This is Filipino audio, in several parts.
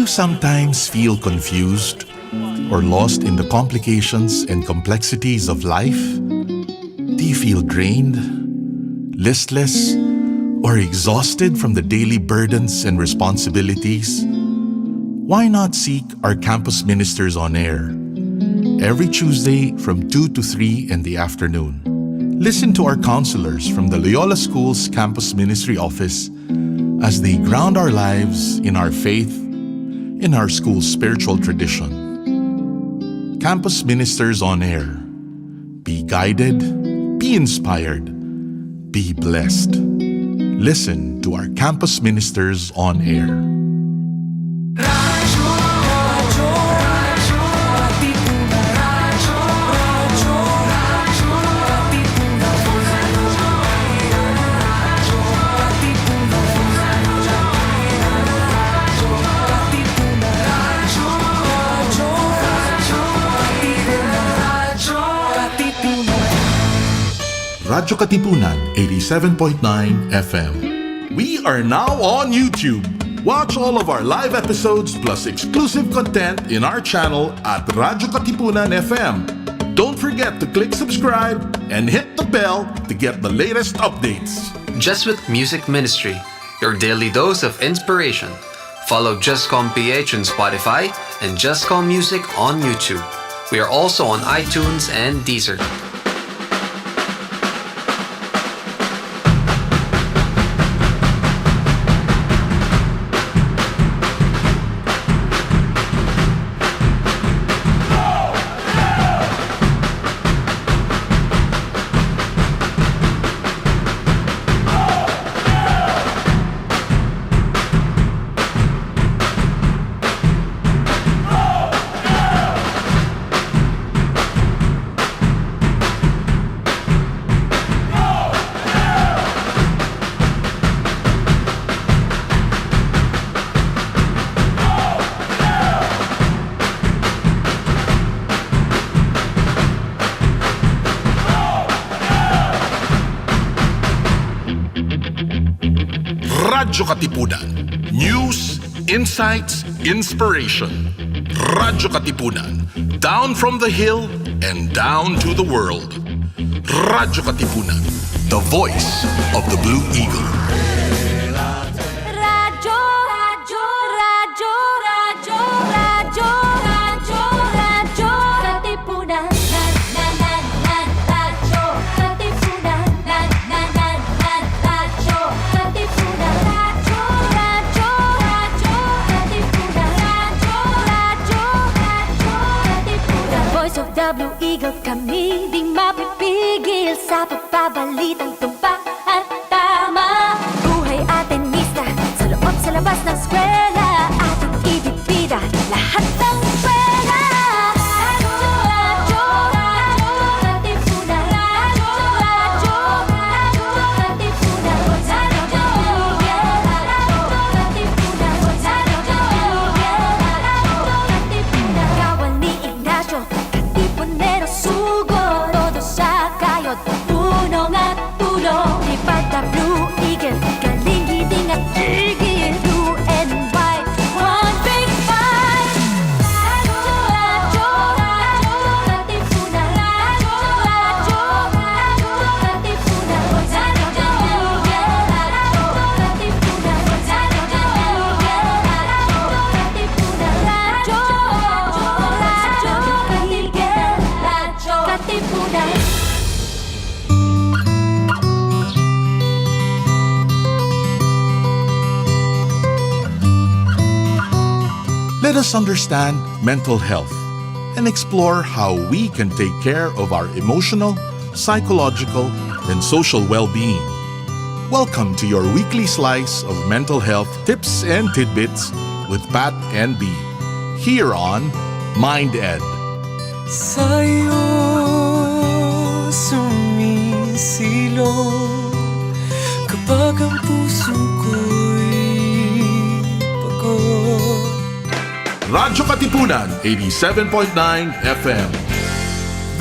you sometimes feel confused or lost in the complications and complexities of life? Do you feel drained, listless, or exhausted from the daily burdens and responsibilities? Why not seek our campus ministers on air every Tuesday from 2 to 3 in the afternoon? Listen to our counselors from the Loyola School's Campus Ministry Office as they ground our lives in our faith, in our school's spiritual tradition. Campus Ministers on Air. Be guided, be inspired, be blessed. Listen to our Campus Ministers on Air. Radyo-Katipunan 87.9 FM. We are now on YouTube. Watch all of our live episodes plus exclusive content in our channel at radyo-katipunan FM. Don't forget to click subscribe and hit the bell to get the latest updates. Just with Music Ministry, your daily dose of inspiration. Follow jescom.ph on Spotify and Jescom Music on YouTube. We are also on iTunes and Deezer. Radyo-Katipunan. News, insights, inspiration. Radyo-Katipunan. Down from the hill and down to the world. Radyo-Katipunan. The voice of the Blue Eagle. Radyo, radyo, radyo, radyo, radyo, radyo, radyo, Katipunan. Radyo, Katipunan. Radyo, Katipunan. Radyo, radyo, radyo, Katipunan. Radyo, radyo, radyo, Katipunan. Voice of the Blue Eagle, kami di mapipigil sa pagbabalitang tumpak at tama. Buhay Atenista, sa loob sa labas ng eskwela, ating ibibida lahat ng eskwela. Radyo, radyo, radyo, Katipunan. Radyo, radyo, radyo, Katipunan. Radyo, Katipunan. Radyo, Katipunan. Kawal ni Ignacio, Katipunero sugod. Todo sa kayod, punong at tulong. Lipad na Blue Eagle, galing giting at tigil. Blue and white, one big fight. Radyo, radyo, radyo, Katipunan. Radyo, radyo, radyo, Katipunan. Radyo, Katipunan. Radyo, Katipunan. Radyo, radyo, Katipunan. Let us understand mental health and explore how we can take care of our emotional, psychological, and social well-being. Welcome to your weekly slice of mental health tips and tidbits with Pat and B, here on Mind Ed. Sa'yo sumisilong kapag ang puso ko'y pagod. Radyo-Katipunan 87.9 FM.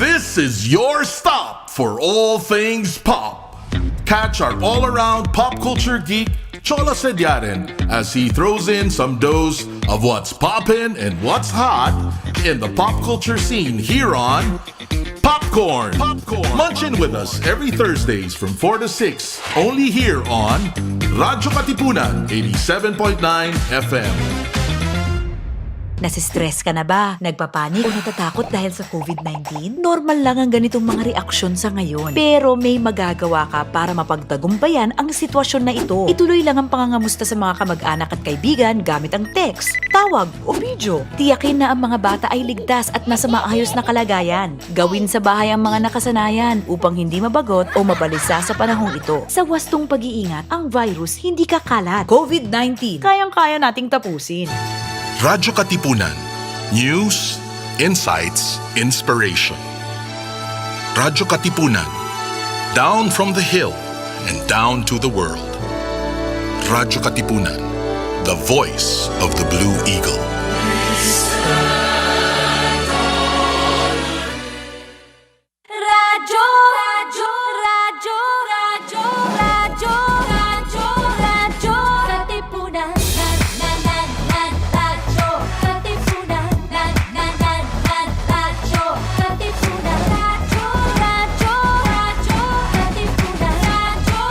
This is your stop for all things pop. Catch our all-around pop culture geek, Chola Sedyaren as he throws in some dose of what's poppin' and what's hot in the pop culture scene here on Popcorn. Munch in with us every Thursdays from 4 to 6, only here on Radyo-Katipunan 87.9 FM. Nasistress ka na ba? Nagpapanik o natatakot dahil sa COVID-19? Normal lang ang ganitong mga reaksyon sa ngayon. Pero may magagawa ka para mapagtagumpayan ang sitwasyon na ito. Ituloy lang ang pangangamusta sa mga kamag-anak at kaibigan gamit ang text, tawag o video. Tiyakin na ang mga bata ay ligtas at nasa maayos na kalagayan. Gawin sa bahay ang mga nakasanayan upang hindi mabagot o mabalisa sa panahong ito. Sa wastong pag-iingat, ang virus hindi kakalat. COVID-19, kayang-kaya nating tapusin. Radyo-Katipunan. News, insights, inspiration. Radyo-Katipunan. Down from the hill and down to the world. Radyo-Katipunan. The voice of the Blue Eagle. Radyo, radyo, radyo, radyo, radyo, radyo, radyo, Katipunan. Radyo, Katipunan. Radyo, Katipunan. Radyo, radyo, radyo, Katipunan. Radyo,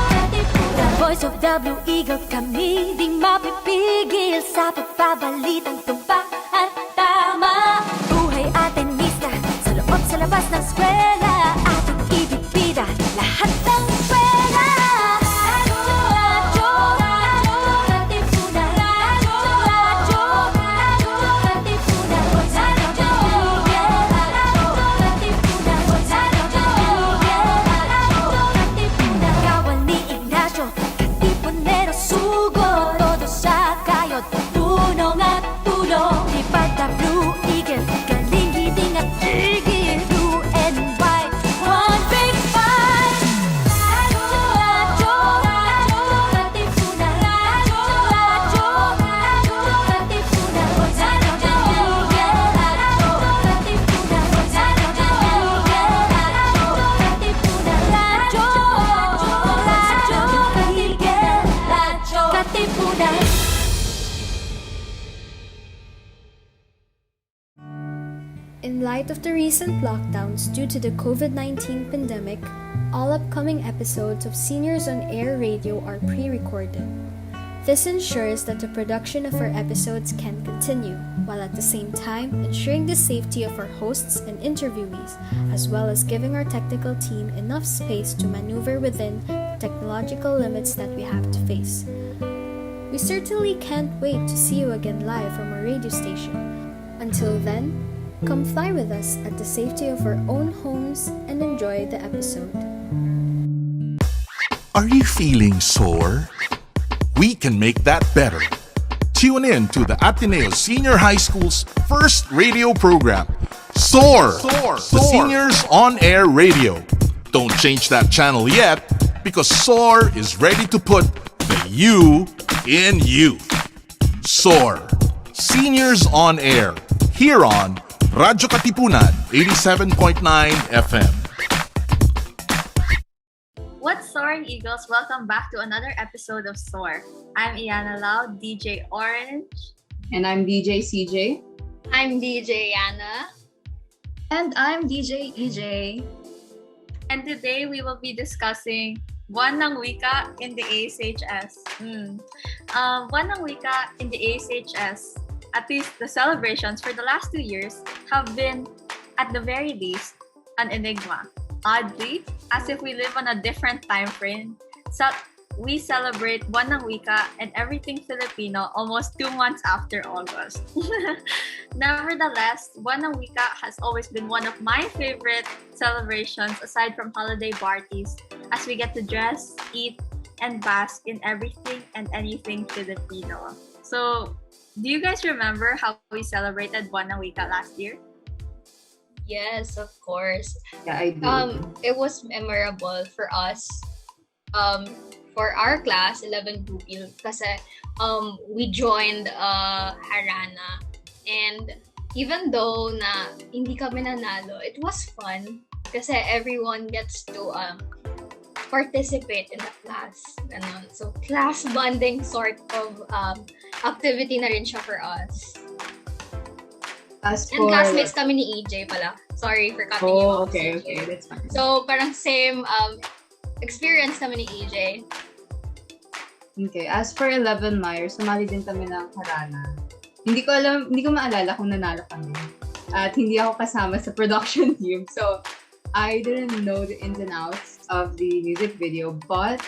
Katipunan. The voice of the Blue Eagle, kami di mapipigil sa pagbabalitang tumpak at tama. Buhay Atenista, sa loob sa labas ng eskwela, ating ibibida lahat ng pera. Radyo, radyo, Katipunan. Radyo, radyo, Katipunan. Radyo, Katipunan. Katipunan. Kawal ni Ignacio, Katipunero sugo, todo sa kayod, tulong at tulong. Lipad na Blue Eagle, galing giting at tigil. Blue and white, one big fight. Radyo, radyo, Katipunan. Radyo, radyo, Katipunan. Radyo, Katipunan. Radyo, Katipunan. In light of the recent lockdowns due to the COVID-19 pandemic, all upcoming episodes of Seniors on Air Radio are pre-recorded. This ensures that the production of our episodes can continue, while at the same time ensuring the safety of our hosts and interviewees, as well as giving our technical team enough space to maneuver within the technological limits that we have to face. We certainly can't wait to see you again live from our radio station. Until then, come fly with us at the safety of our own homes and enjoy the episode. Are you feeling sore? We can make that better. Tune in to the Ateneo Senior High School's first radio program, SOAR, the Seniors on Air Radio. Don't change that channel yet, because SOAR is ready to put the you in youth. SOAR, Seniors on Air, here on Radyo-Katipunan 87.9 FM. What's soaring, Eagles? Welcome back to another episode of Soar. I'm Iana Lau, DJ Orange. And I'm DJ CJ. I'm DJ Yana. And I'm DJ EJ. And today we will be discussing Buwan ng Wika in the ASHS. Buwan ng Wika in the ASHS, at least the celebrations for the last 2 years, have been, at the very least, an enigma. Oddly, as if we live on a different time frame, we celebrate Buwan ng Wika and everything Filipino almost 2 months after August. Nevertheless, Buwan ng Wika has always been one of my favorite celebrations aside from holiday parties, as we get to dress, eat, and bask in everything and anything Filipino. So, do you guys remember how we celebrated Buwan ng Wika last year? Yes, of course. Yeah, I do. It was memorable for us, for our class, 11 pupil, kasi we joined Harana, and even though na hindi kami nanalo, it was fun kasi everyone gets to participate in the class. Ganon. So, class bonding sort of activity na rin siya for us. As And classmates kami ni EJ pala. Sorry for cutting you off. Okay, EJ. that's fine. So, parang same experience kami ni EJ. Okay, as for 11 Myers, sumali din kami ng Harana. Hindi ko maalala kung nanalo kami. At hindi ako kasama sa production team. So, I didn't know the ins and outs of the music video, but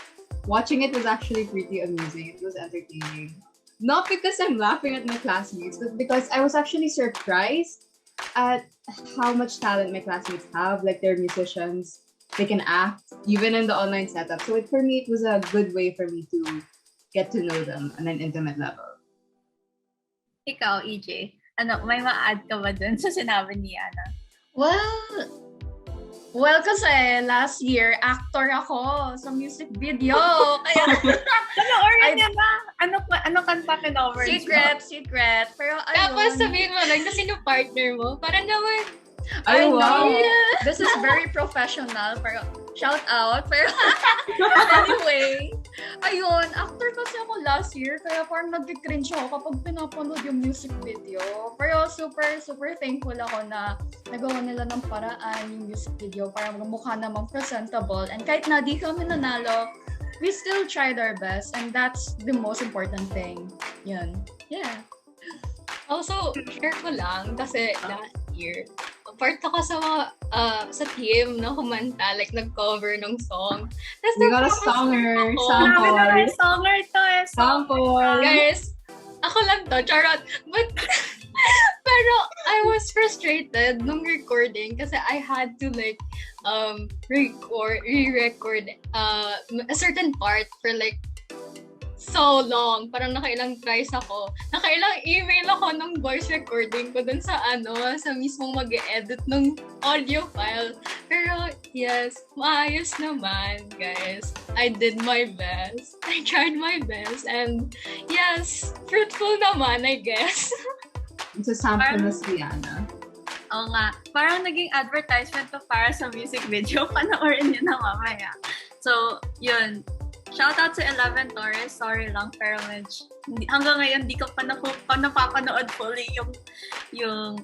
watching it was actually pretty amusing. It was entertaining. Not because I'm laughing at my classmates, but because I was actually surprised at how much talent my classmates have. Like, they're musicians. They can act, even in the online setup. So, for me, it was a good way for me to get to know them on an intimate level. Ikaw, EJ, may ma-add ka ba dun sa sinabi ni Yana? Well, kasi last year, actor ako sa music video. Kaya, Panoorin niya ba? Ano kanta kinover? secret. Pero ayun. Tapos sabihin mo lang na sino partner mo. Para naman, I know. This is very professional. Pero, shout out. Pero, anyway, ayun, actor kasi ako last year. Kaya parang nag-cringe ako kapag pinapanood yung music video. Pero super, super thankful ako na nagawa nila ng paraan yung music video para mukha namang presentable. And kahit na di kami nanalo, we still tried our best. And that's the most important thing. Yun. Yeah. also, share ko lang kasi last year, part ako sa mga, sa team na kumanta, like nag-cover ng song. We got a songer. Songer to eh. Sample. Guys, ako lang to, charot. But, pero I was frustrated nung recording kasi I had to like, re-record a certain part for like so long. Parang nakailang tries ako. Nakailang email ako ng voice recording ko dun sa sa mismong mag-edit ng audio file. Pero yes, maayos naman, guys. I did my best. I tried my best. And yes, fruitful naman, I guess. It's a sample na si Yana. Oo nga. Parang naging advertisement to para sa music video. Panoorin niyo na mamaya. So, yun. Shout out to 11 Torres. Sorry lang, pero hanggang ngayon di ko pa napapanood fully yung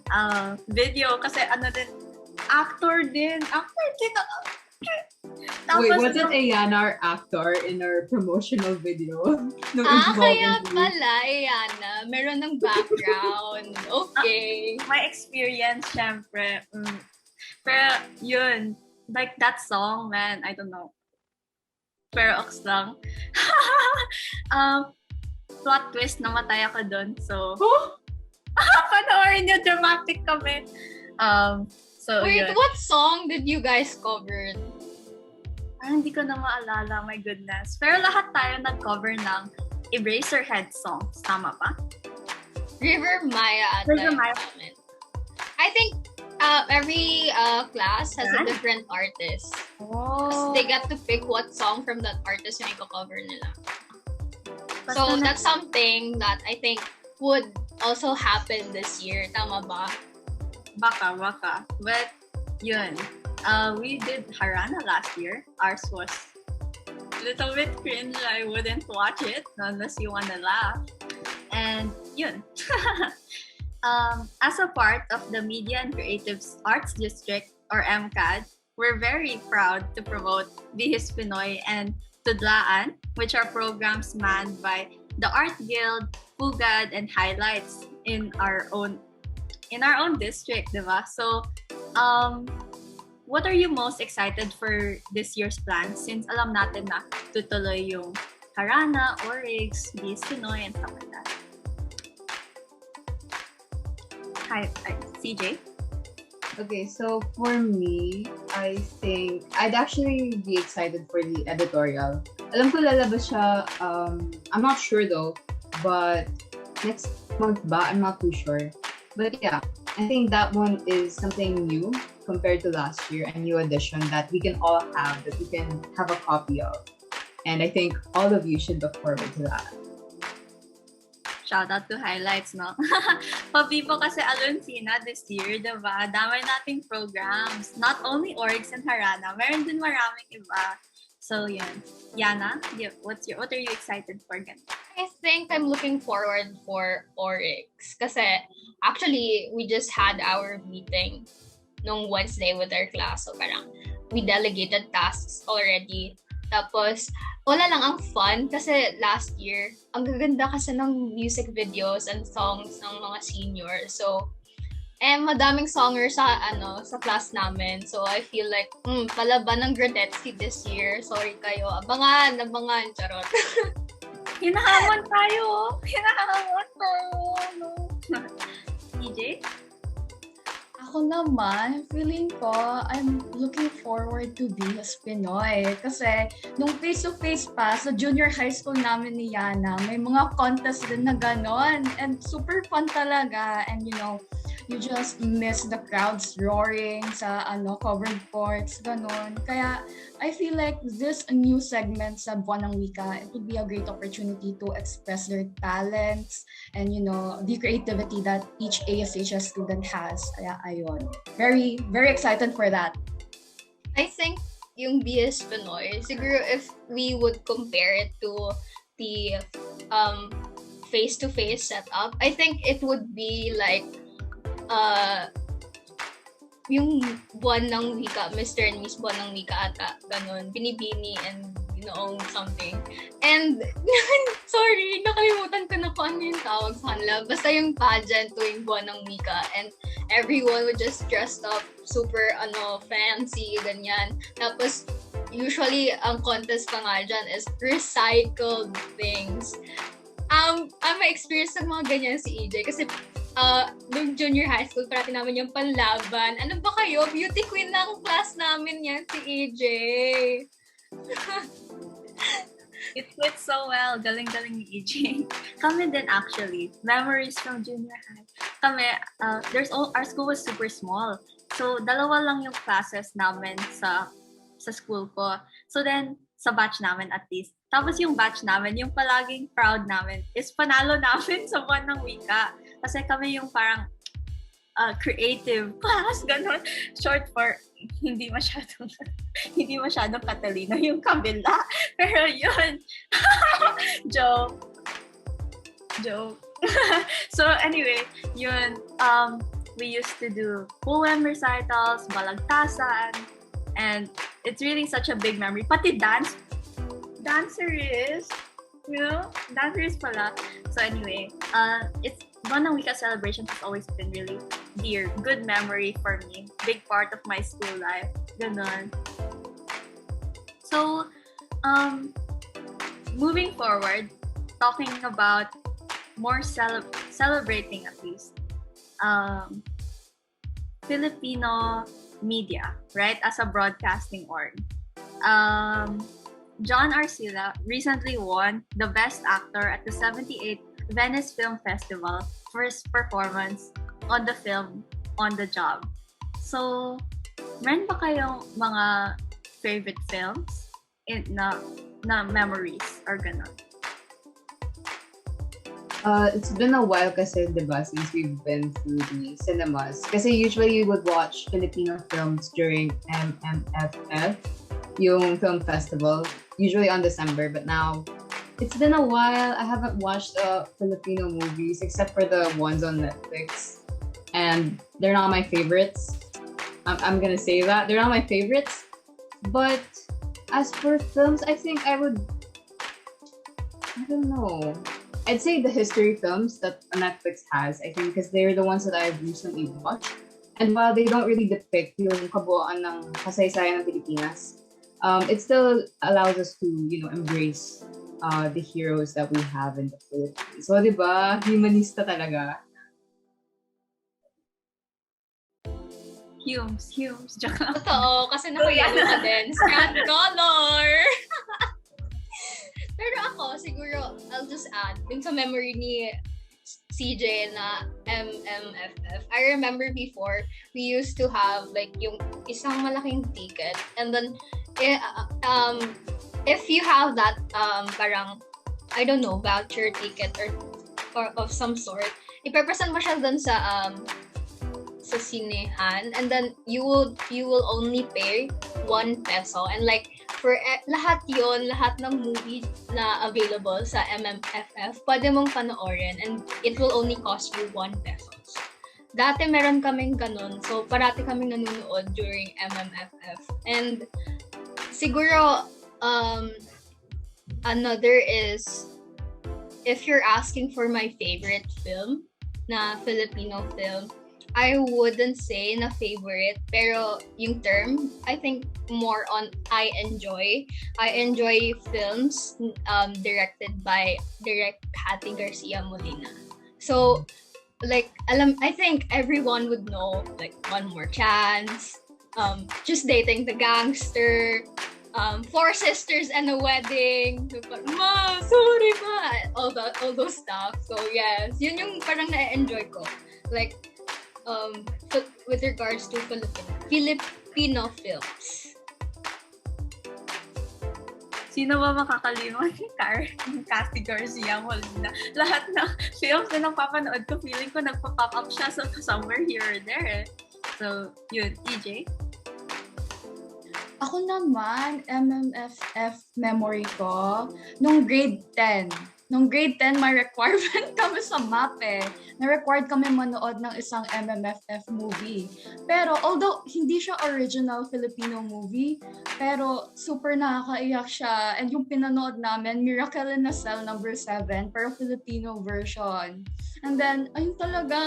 video kasi actor din. Tapos, wait, wasn't Ayana our actor in our promotional video? Kaya pala, Ayana. Meron ng background. Okay. My experience, syempre. Pero yun, like that song, man, I don't know. Pero ox lang. Plot twist, namatay ako dun. So, panoorin niyo, dramatic kami. So, wait, yun. what song did you guys cover? Hindi ko na maalala, my goodness. Pero lahat tayo nag-cover ng Eraserhead songs. Tama pa? River Maya at River Maya. I think every class has a different artist. Oh. They get to pick what song from that artist yung i-cover nila. So that's something that I think would also happen this year. Tama ba? Baka. But, yun. We did Harana last year. Ours was a little bit cringe. I wouldn't watch it unless you wanna laugh. And, yun. As a part of the Media and Creative Arts District, or MCAD, we're very proud to promote Bihis Pinoy and Tudlaan, which are programs manned by the Art Guild, Pugad, and Highlights in our own district, diba? So, what are you most excited for this year's plans? Since alam natin na tutuloy yung Harana, Oryx, Bihis Pinoy, and stuff like that. Hi, CJ? Okay, so for me, I think I'd actually be excited for the editorial. Alam ko lalabas siya, I'm not sure though, but next month ba? I'm not too sure. But yeah, I think that one is something new compared to last year, a new edition that we can all have, that we can have a copy of. And I think all of you should look forward to that. Shout out to Highlights, no? Pabibo kasi Aluncina this year, diba? Damay nating programs. Not only Oryx and Harana, meron din maraming iba. So yan. Yana, what are you excited for? I think I'm looking forward for Oryx kasi actually we just had our meeting nung Wednesday with our class. So parang we delegated tasks already. Tapos wala lang ang fun kasi last year ang gaganda kasi ng music videos and songs ng mga seniors. So madaming songers sa class namin. So I feel like palaban ng Gradetsky this year. Sorry kayo. Abangan, charot. Hinahamon tayo. No. EJ? Ako naman, feeling ko, I'm looking forward to be a Pinoy. Kasi, nung face-to-face pa, sa junior high school namin ni Yana, may mga contest din na ganon. And super fun talaga. And you just miss the crowds roaring sa covered courts, ganon. Kaya, I feel like this new segment sa Buwan ng Wika, it would be a great opportunity to express their talents and, the creativity that each ASHS student has. Kaya, ayun. Very, very excited for that. I think yung BS Pinoy, siguro if we would compare it to the face-to-face setup, I think it would be like yung Buwan ng Wika, Mr. and Miss Buwan ng Wika ata, ganun, Binibini and something. And, sorry, nakalimutan ko na kung ano yung tawag sa kanila. Basta yung pageant tuwing Buwan ng Wika and everyone would just dressed up super fancy, ganyan. Tapos, usually, ang contest pa nga dyan is recycled things. May experience ng mga ganyan si EJ kasi nung junior high school, parati namin yung panlaban. Ano ba kayo? Beauty queen ng class namin yan, si EJ. It fits so well. Galing-galing ni EJ. Kami din actually. Memories from junior high. Kami, our school was super small. So, 2 lang yung classes namin sa school ko. So then, sa batch namin at least. Tapos yung batch namin, yung palaging proud namin is panalo namin sa Buwan ng Wika. Kasi kami yung parang creative class, ganun. Short for hindi masyadong katalino yung kabila. Pero yun, joke. So anyway, yun, we used to do poem recitals, balagtasan, and it's really such a big memory. Pati dancerist pala. So anyway, it's Buwan ng Wika celebration has always been really dear, good memory for me, big part of my school life, ganon. So, moving forward, talking about more celebrating at least Filipino media, right? As a broadcasting org. John Arcila recently won the Best Actor at the 78th Venice Film Festival for his performance on the film On the Job. So, meron ba kayong mga favorite films na memories or gano'n? It's been a while kasi, diba, since we've been through the cinemas. Kasi usually we would watch Filipino films during MMFF, yung film festival, usually on December. But now, it's been a while. I haven't watched Filipino movies except for the ones on Netflix. And they're not my favorites. I'm gonna say that. They're not my favorites. But as for films, I think I don't know. I'd say the history films that Netflix has, I think, because they're the ones that I've recently watched. And while they don't really depict yung kabuuan ng kasaysayan ng Pilipinas, it still allows us to, embrace the heroes that we have in the Philippines. So, diba? Humanista talaga. Humes. Totoo, kasi nakayalo ka din. Scrap color! Pero ako, siguro, I'll just add, yung sa memory ni CJ na MMFF. I remember before, we used to have like yung isang malaking ticket. And then, if you have that parang, I don't know, voucher ticket or of some sort, ipepresent mo siya dun sa sinehan, and then you will only pay 1 peso, and like lahat yon, lahat ng movie na available sa MMFF, pwede mong panoorin and it will only cost you 1 pesos. Dati meron kaming ganun, so parati kaming nanonood during MMFF. And siguro, another is, if you're asking for my favorite film, na Filipino film, I wouldn't say na favorite, pero yung term, I think more on I enjoy films directed by Cathy Garcia Molina. So, like, I think everyone would know, like, One More Chance, Just Dating the Gangster, Four Sisters and a Wedding, ma, sorry ma, all those stuff. So yes, yun yung parang na-enjoy ko. Like, with regards to Filipino films. Sino ba makakalimutan ni Cathy Garcia Molina? Lahat ng films na napapanood ko, feeling ko nagpa-pop up siya somewhere here or there. So, yun. EJ? Ako naman, MMFF memory ko, nung grade 10. Nung grade 10, may requirement kami sa MAPE. Na-required kami manood ng isang MMFF movie. Pero, although hindi siya original Filipino movie, pero super nakakaiyak siya. And yung pinanood namin, Miracle in a Cell number 7, pero Filipino version. And then, ayun talaga,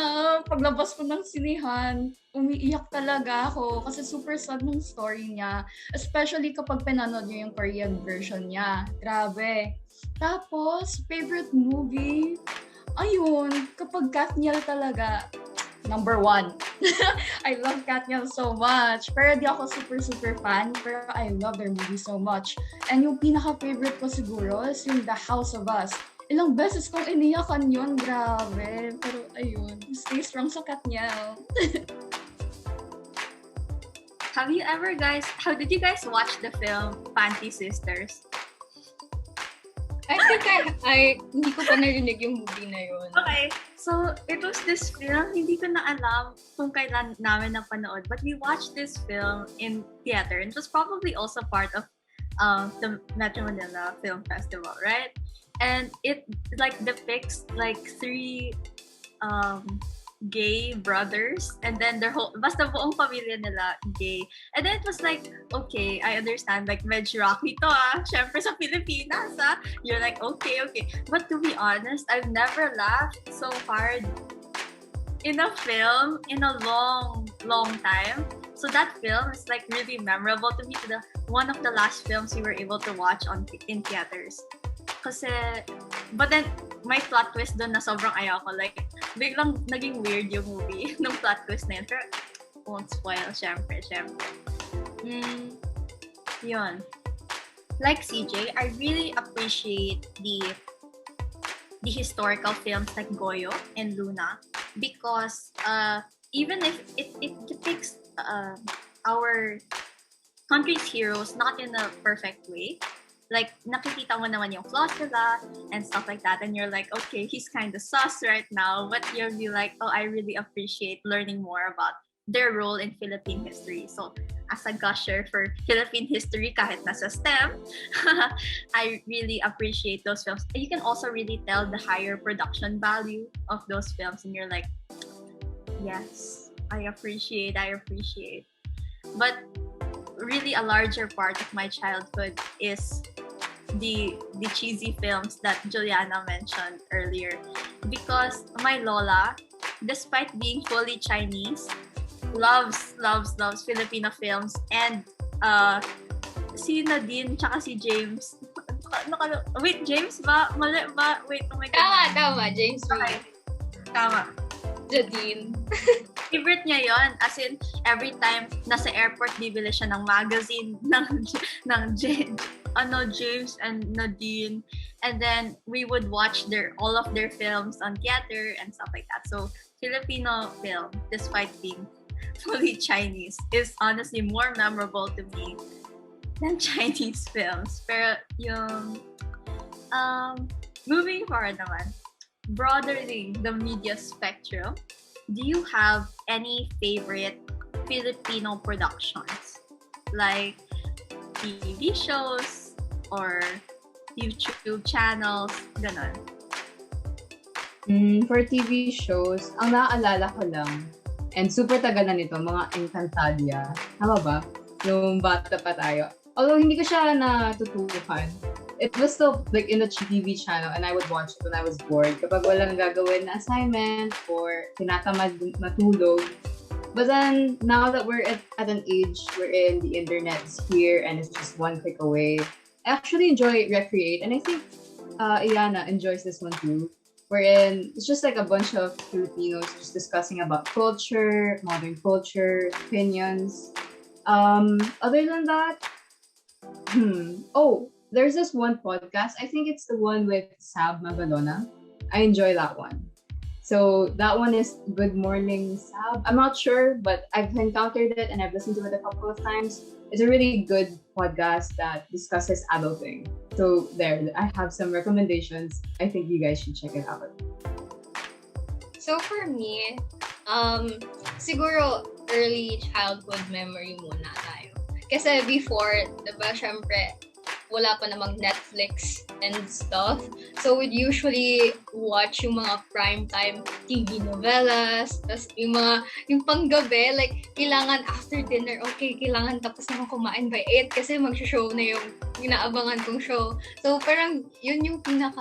paglabas ko ng sinihan, umiiyak talaga ako kasi super sad ng story niya. Especially kapag pinanood niyo yung Korean version niya. Grabe. Tapos, favorite movie, ayun, kapag Katniel talaga, number 1. I love Katniel so much. Pero di ako super fan, pero I love their movie so much. And yung pinaka-favorite ko siguro is yung The House of Us. Ilang beses kong iniyakan yun, grabe. Pero ayun, stay strong sa Katniel. How did you guys watch the film Panty Sisters? I think hindi ko pa narinig yung movie na yun. Okay, so it was this film, hindi ko na alam kung kailan namin napanood, but we watched this film in theater. It was probably also part of the Metro Manila Film Festival, right? And it like depicts like 3 gay brothers, and then their whole, basta buong pamilya nila gay. And then it was like, okay, I understand, like medyo rocky to syempre sa Pilipinas you're like, okay. But to be honest, I've never laughed so hard in a film in a long time. So that film is like really memorable to me. One of the last films we were able to watch in theaters. Kasi, but then may plot twist doon na sobrang ayaw ko. Like, biglang naging weird yung movie nung plot twist na yun. Pero, won't spoil, syempre. Yun. Like CJ, I really appreciate the historical films like Goyo and Luna because even if it depicts our country's heroes not in a perfect way, like nakikita mo naman yung flaws nila and stuff like that, and you're like, okay, he's kind of sus right now, but you'll be like, oh, I really appreciate learning more about their role in Philippine history. So as a gusher for Philippine history kahit nasa STEM, I really appreciate those films. You can also really tell the higher production value of those films, and you're like, yes, I appreciate. But really a larger part of my childhood is the cheesy films that Juliana mentioned earlier, because my lola, despite being fully Chinese, loves Filipino films, and si Nadine tsaka si James. Wait, James ba? Mali ba? Wait, oh my God. Tama, James. Okay. Tama. Nadine. Favorite niya yon, as in every time nasa airport bibili siya ng magazine ng James and Nadine, and then we would watch all of their films on theater and stuff like that. So Filipino film, despite being fully Chinese, is honestly more memorable to me than Chinese films. Pero yung moving forward naman, broadening the media spectrum, do you have any favorite Filipino productions? Like, TV shows or YouTube channels, ganon? For TV shows, ang naaalala ko lang, and super tagal na nito, mga Encantadia. Tama ba? Nung bata pa tayo. Although hindi ko siya natutukan. It was still like in the TV channel and I would watch it when I was bored. Kapag walang gagawin na assignment or tinatamad matulog. But then, now that we're at an age wherein the internet is here and it's just one click away, I actually enjoy Recreate. And I think Iana enjoys this one too. Wherein it's just like a bunch of Filipinos just discussing about culture, modern culture, opinions. Other than that, there's this one podcast. I think it's the one with Sab Magalona. I enjoy that one. So that one is Good Morning Sab. I'm not sure, but I've encountered it and I've listened to it a couple of times. It's a really good podcast that discusses adulting. So there, I have some recommendations. I think you guys should check it out. So for me, siguro early childhood memory muna tayo. Kasi before, diba, syempre, wala pa namang Netflix and stuff. So we'd usually watch yung mga primetime TV novelas, tas yung panggabi, like, kailangan after dinner, okay, kailangan tapos naman kumain by 8 kasi mag-show na yung inaabangan kong show. So parang yun yung pinaka